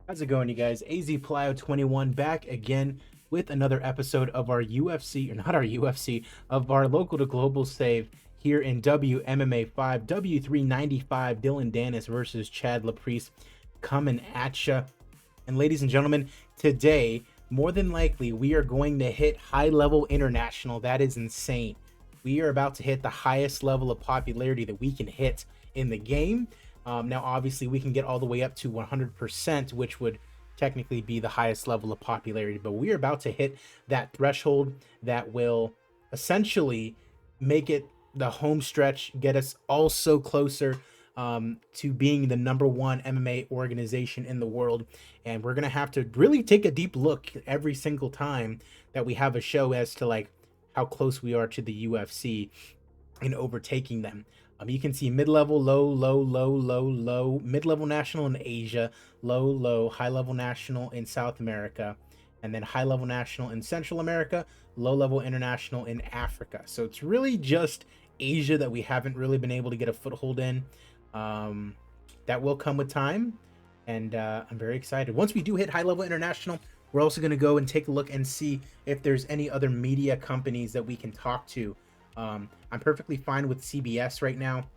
How's it going, you guys? AZ Plyo 21 back again with another episode of our UFC, or not our UFC, of our local to global save here in WMMA 5, W395, Dillon Danis versus Chad LAPRISE coming at ya. And ladies and gentlemen, today, more than likely, we are going to hit high level international. That is insane. We are about to hit the highest level of popularity that we can hit in the game. Now, obviously, we can get all the way up to 100%, which would technically be the highest level of popularity. But we are about to hit that threshold that will essentially make it the home stretch, get us also closer to being the #1 MMA organization in the world. And we're going to have to really take a deep look every single time that we have a show as to like how close we are to the UFC and overtaking them. You can see mid-level, low, low, low, low, low, mid-level national in Asia, low, low, high-level national in South America, and then high-level national in Central America, low-level international in Africa. So it's really just Asia that we haven't really been able to get a foothold in. That will come with time, and I'm very excited. Once we do hit high-level international, we're also going to go and take a look and see if there's any other media companies that we can talk to. I'm perfectly fine with CBS right now.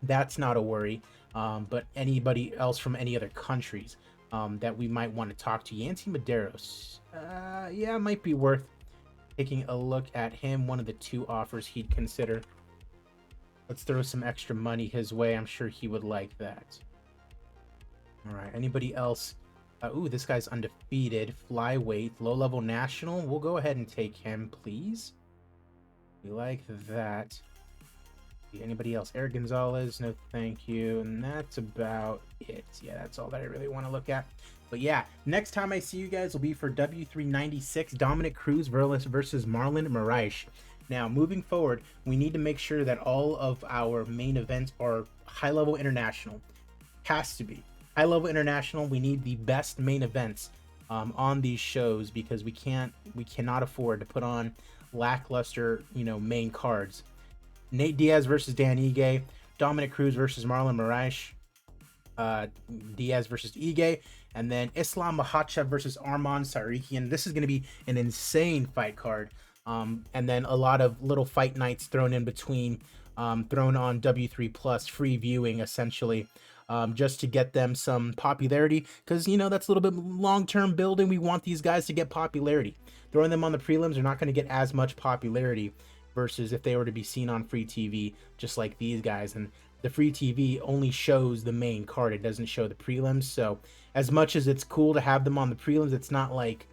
That's not a worry. But anybody else from any other countries that we might want to talk to. Yancy Medeiros. Yeah, might be worth taking a look at him. One of the two offers he'd consider. Let's throw some extra money his way. I'm sure he would like that. All right. Anybody else? Ooh, this guy's undefeated. Flyweight, low-level national. We'll go ahead and take him, please. We like that. Anybody else? Eric Gonzalez, no thank you. And that's about it. Yeah, that's all that I really want to look at. But yeah, next time I see you guys will be for W396, Dominic Cruz versus Marlon Moraes. Now, moving forward, we need to make sure that all of our main events are high-level international. Has to be. High-level international, we need the best main events on these shows because we cannot afford to put on lackluster, main cards. Nate Diaz versus Dan Ige, Dominic Cruz versus Marlon Moraes, Diaz versus Ige, and then Islam Makhachev versus Arman Tsarukyan. This is going to be an insane fight card. And then a lot of little fight nights thrown in between, thrown on W3 Plus, free viewing essentially. Just to get them some popularity, because that's a little bit long-term building. We want these guys to get popularity. Throwing them on the prelims are not going to get as much popularity versus if they were to be seen on free TV, just like these guys. And the free TV only shows the main card; it doesn't show the prelims. So as much as it's cool to have them on the prelims, it's not like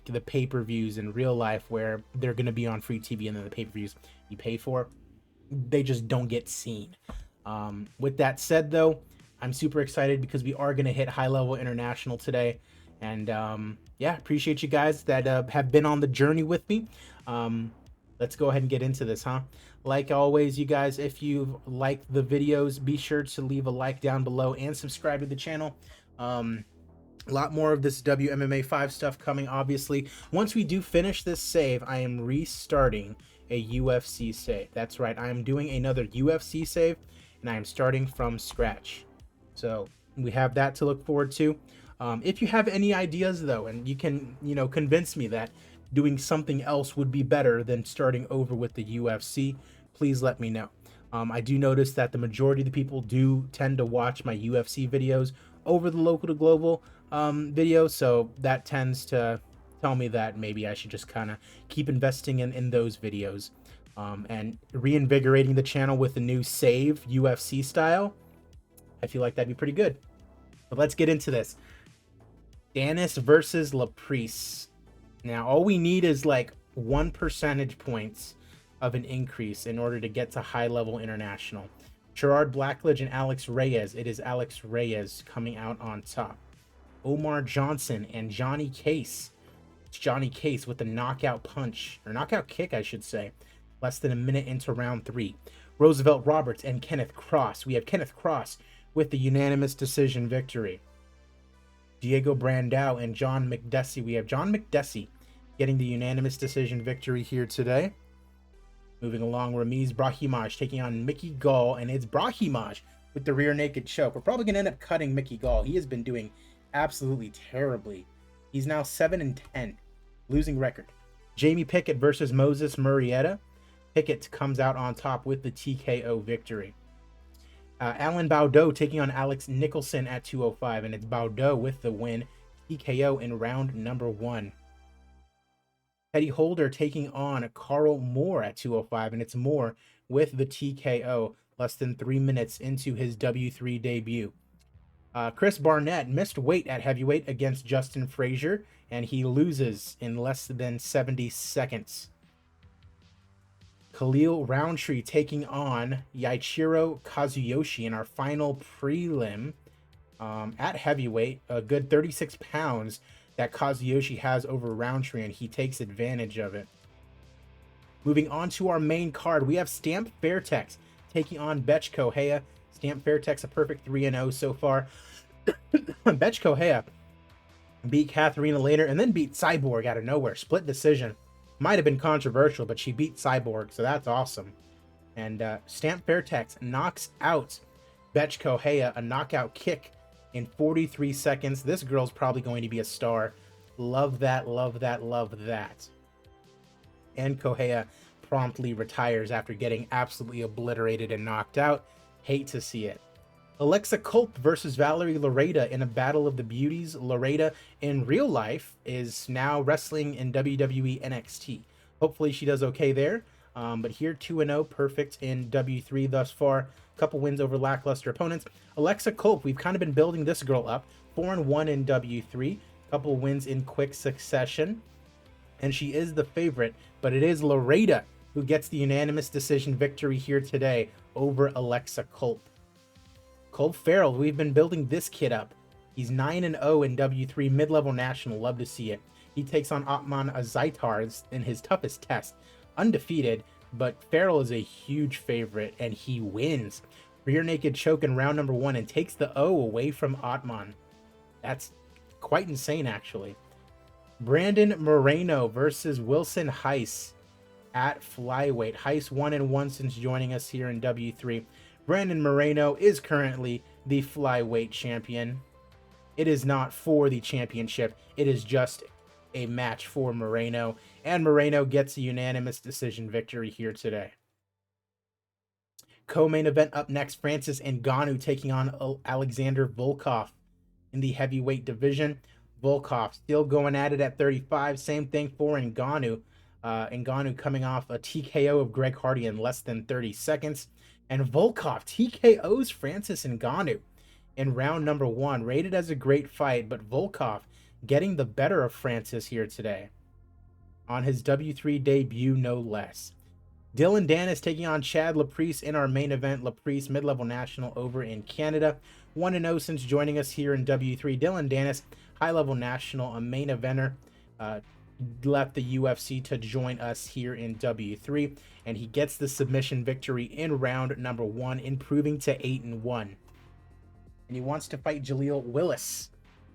the pay-per-views in real life where they're going to be on free TV and then the pay-per-views you pay for, they just don't get seen. With that said, though, I'm super excited because we are going to hit high-level international today. And yeah, appreciate you guys that have been on the journey with me. Let's go ahead and get into this, huh? Like always, you guys, if you like the videos, be sure to leave a like down below and subscribe to the channel. A lot more of this WMMA 5 stuff coming, obviously. Once we do finish this save, I am restarting a UFC save. That's right, I am doing another UFC save, and I am starting from scratch. So we have that to look forward to. If you have any ideas, though, and you can, convince me that doing something else would be better than starting over with the UFC, please let me know. I do notice that the majority of the people do tend to watch my UFC videos over the local to global videos, so that tends to tell me that maybe I should just kind of keep investing in those videos. And reinvigorating the channel with a new save UFC style, I feel like that'd be pretty good. But let's get into this. Danis versus LAPRISE. Now, all we need is like 1 percentage points of an increase in order to get to high-level international. Gerard Blackledge and Alex Reyes. It is Alex Reyes coming out on top. Omar Johnson and Johnny Case. It's Johnny Case with the knockout punch, or knockout kick, I should say. Less than a minute into round 3. Roosevelt Roberts and Kenneth Cross. We have Kenneth Cross with the unanimous decision victory. Diego Brandao and John McDessie. We have John McDessie getting the unanimous decision victory here today. Moving along, Ramiz Brahimaj taking on Mickey Gall, and it's Brahimaj with the rear naked choke. We're probably going to end up cutting Mickey Gall. He has been doing absolutely terribly. He's now 7-10, losing record. Jamie Pickett versus Moses Murrieta. Pickett comes out on top with the TKO victory. Alan Baudot taking on Alex Nicholson at 205, and it's Baudot with the win, TKO in round number 1. Teddy Holder taking on Carl Moore at 205, and it's Moore with the TKO less than 3 minutes into his W3 debut. Chris Barnett missed weight at heavyweight against Justin Frazier, and he loses in less than 70 seconds. Khalil Roundtree taking on Yaichiro Kazuyoshi in our final prelim at heavyweight. A good 36 pounds that Kazuyoshi has over Roundtree, and he takes advantage of it. Moving on to our main card, we have Stamp Fairtex taking on Betch Kohea. Stamp Fairtex a perfect 3-0 so far. Betch Kohea beat Katharina later and then beat Cyborg out of nowhere. Split decision. Might have been controversial, but she beat Cyborg, so that's awesome. And Stamp Fairtex knocks out Betch Kohea, a knockout kick in 43 seconds. This girl's probably going to be a star. Love that, love that, love that. And Kohea promptly retires after getting absolutely obliterated and knocked out. Hate to see it. Alexa Culp versus Valerie Loreda in a battle of the beauties. Loreda in real life is now wrestling in WWE NXT. Hopefully she does okay there. But here 2-0, perfect in W3 thus far. Couple wins over lackluster opponents. Alexa Culp, we've kind of been building this girl up. 4-1 in W3. Couple wins in quick succession. And she is the favorite, but it is Loreda who gets the unanimous decision victory here today over Alexa Culp. Cole Farrell, we've been building this kid up. He's 9-0 in W3 mid-level national. Love to see it. He takes on Otman Azaitar in his toughest test. Undefeated, but Farrell is a huge favorite, and he wins. Rear naked choke in round number 1 and takes the O away from Otman. That's quite insane, actually. Brandon Moreno versus Wilson Heiss at flyweight. Heiss 1-1 since joining us here in W3. Brandon Moreno is currently the flyweight champion. It is not for the championship. It is just a match for Moreno. And Moreno gets a unanimous decision victory here today. Co-main event up next, Francis Ngannou taking on Alexander Volkov in the heavyweight division. Volkov still going at it at 35. Same thing for Ngannou. Ngannou coming off a TKO of Greg Hardy in less than 30 seconds. And Volkov TKOs Francis Ngannou in round number 1. Rated as a great fight, but Volkov getting the better of Francis here today on his W3 debut, no less. DILLON DANIS taking on Chad LAPRISE in our main event. LAPRISE, mid-level national over in Canada. 1-0 since joining us here in W3. DILLON DANIS, high-level national, a main eventer. Left the UFC to join us here in W3, and he gets the submission victory in round number 1, improving to 8-1. And he wants to fight Jaleel Willis.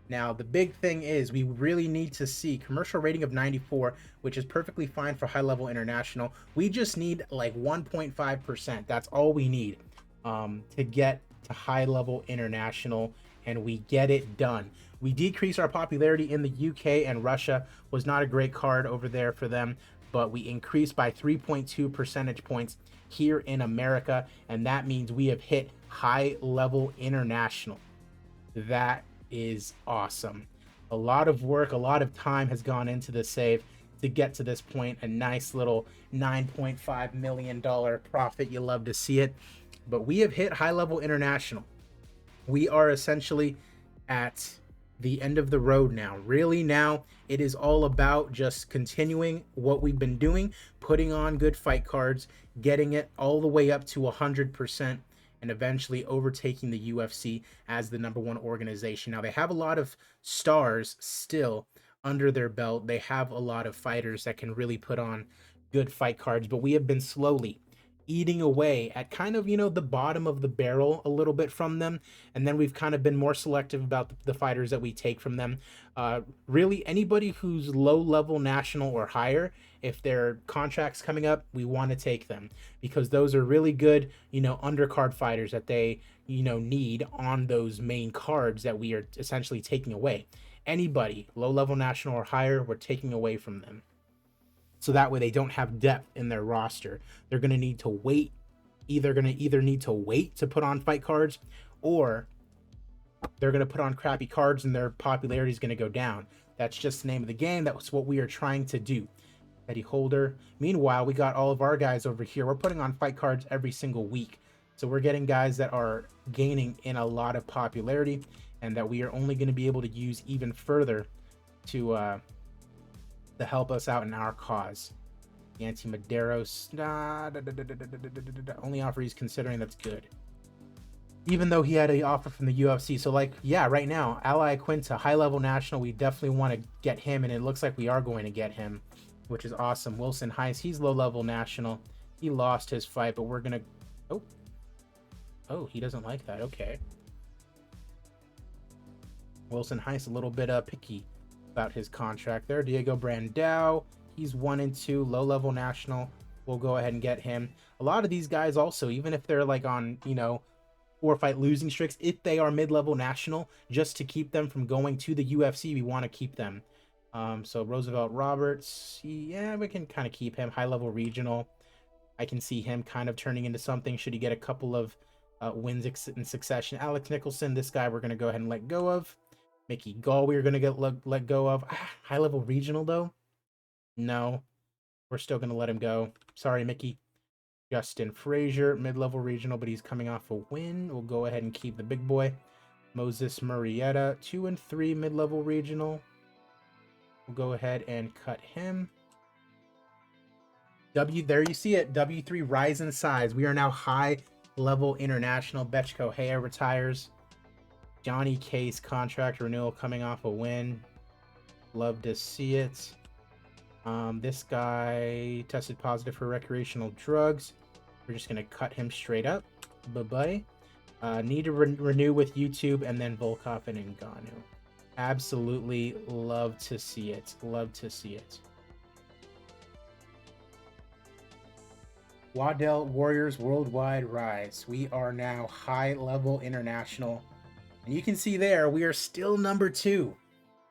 Now, the big thing is we really need to see commercial rating of 94, which is perfectly fine for high-level international. We just need like 1.5%. That's all we need to get to high-level international, and we get it done. We decrease our popularity in the UK, and Russia was not a great card over there for them, but we increased by 3.2 percentage points here in America, and that means we have hit high-level international. That is awesome. A lot of work, a lot of time has gone into the save to get to this point. A nice little $9.5 million profit. You love to see it. But we have hit high-level international. We are essentially at the end of the road now. Really now, it is all about just continuing what we've been doing, putting on good fight cards, getting it all the way up to 100%, and eventually overtaking the UFC as the #1 organization. Now, they have a lot of stars still under their belt. They have a lot of fighters that can really put on good fight cards, but we have been slowly eating away at kind of, the bottom of the barrel a little bit from them. And then we've kind of been more selective about the fighters that we take from them. Really, anybody who's low-level national or higher if their contracts coming up, we want to take them because those are really good, undercard fighters that they, need on those main cards that we are essentially taking away. Anybody low level national or higher, we're taking away from them. So that way they don't have depth in their roster. They're going to need to wait. Either need to wait to put on fight cards, or they're going to put on crappy cards and their popularity is going to go down. That's just the name of the game. That's what we are trying to do. Eddie Holder. Meanwhile, we got all of our guys over here. We're putting on fight cards every single week. So we're getting guys that are gaining in a lot of popularity and that we are only going to be able to use even further to help us out in our cause. Anti-Maderos. Only offer he's considering, that's good. Even though he had an offer from the UFC. So, like, yeah, right now, Ally Quinta, high-level national, we definitely want to get him, and it looks like we are going to get him, which is awesome. Wilson Heiss, he's low-level national. He lost his fight, but we're going to... Oh, he doesn't like that. Okay. Wilson Heiss, a little bit picky about his contract there. Diego Brandao, he's 1-2, low-level national. We'll go ahead and get him. A lot of these guys also, even if they're like on, 4-fight losing streaks, if they are mid-level national, just to keep them from going to the UFC, we want to keep them. So Roosevelt Roberts, yeah, we can kind of keep him. High-level regional. I can see him kind of turning into something should he get a couple of wins in succession. Alex Nicholson, this guy we're going to go ahead and let go of. Mickey Gall, we're going to get let go of. High-level regional, though? No. We're still going to let him go. Sorry, Mickey. Justin Frazier, mid-level regional, but he's coming off a win. We'll go ahead and keep the big boy. Moses Murrieta, 2-3, mid-level regional. We'll go ahead and cut him. There you see it. W3 rise in size. We are now high-level international. Betchko Hea retires. Johnny Case contract renewal coming off a win. Love to see it. This guy tested positive for recreational drugs. We're just going to cut him straight up. Bye-bye. Need to renew with YouTube and then Volkov and Ngannou. Absolutely love to see it. Love to see it. Waddell Warriors Worldwide Rise. We are now high-level international. And you can see there, we are still number 2.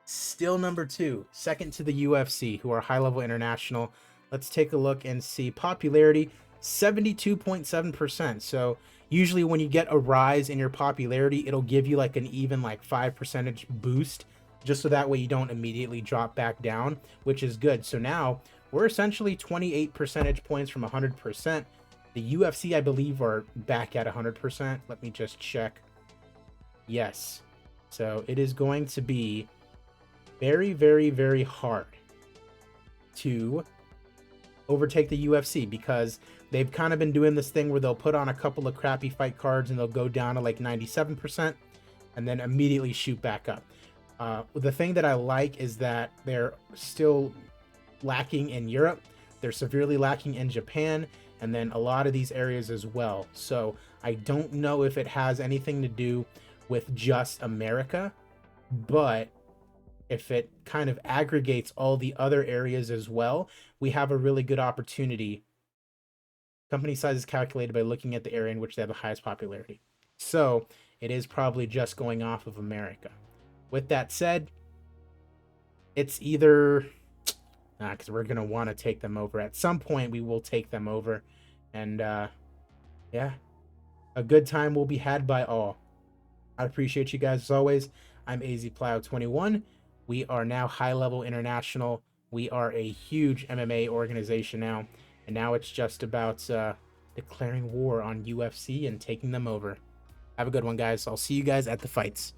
Still number 2. Second to the UFC, who are high-level international. Let's take a look and see. Popularity, 72.7%. So usually when you get a rise in your popularity, it'll give you like an even 5% boost, just so that way you don't immediately drop back down, which is good. So now we're essentially 28 percentage points from 100%. The UFC, I believe, are back at 100%. Let me just check. Yes. So it is going to be very, very, very hard to overtake the UFC because they've kind of been doing this thing where they'll put on a couple of crappy fight cards and they'll go down to 97% and then immediately shoot back up. The thing that I like is that they're still lacking in Europe. They're severely lacking in Japan, and then a lot of these areas as well. So I don't know if it has anything to do with just America, but if it kind of aggregates all the other areas as well, we have a really good opportunity. Company size is calculated by looking at the area in which they have the highest popularity. So it is probably just going off of America. With that said, it's either... because we're going to want to take them over. At some point, we will take them over. And, yeah, a good time will be had by all. I appreciate you guys as always. I'm AZPlow21. We are now high-level international. We are a huge MMA organization now. And now it's just about declaring war on UFC and taking them over. Have a good one, guys. I'll see you guys at the fights.